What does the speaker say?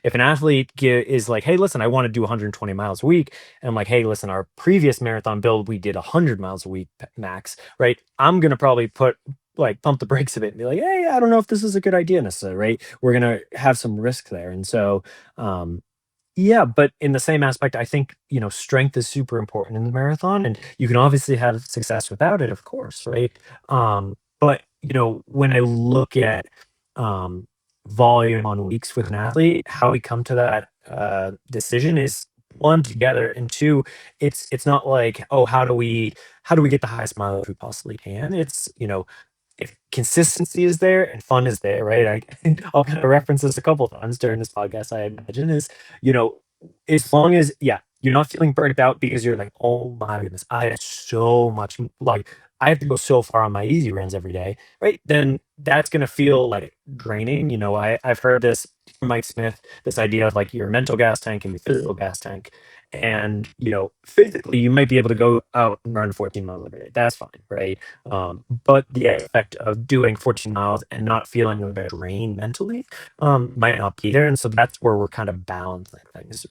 if an athlete is like, hey, listen, I want to do 120 miles a week. And I'm like, hey, listen, our previous marathon build, we did 100 miles a week max, right? I'm going to probably pump the brakes a bit and be like, hey, I don't know if this is a good idea necessarily, right? We're going to have some risk there. And so, um, yeah, but in the same aspect, I think, strength is super important in the marathon, and you can obviously have success without it, of course, right? But, when I look at um, volume on weeks with an athlete, how we come to that decision is one, together, and two, it's not like, oh, how do we get the highest mileage we possibly can? It's, if consistency is there and fun is there, right? I'll kind of reference this a couple times during this podcast, I imagine, is, you know, as long as, yeah, you're not feeling burnt out because you're like, oh my goodness, I have so much, like, I have to go so far on my easy runs every day, right? Then that's going to feel like draining. I've heard this from Mike Smith, this idea of like your mental gas tank and your physical gas tank. And, physically, you might be able to go out and run 14 miles every day. That's fine, right? But the effect of doing 14 miles and not feeling a bit drained mentally might not be there. And so that's where we're kind of balancing things.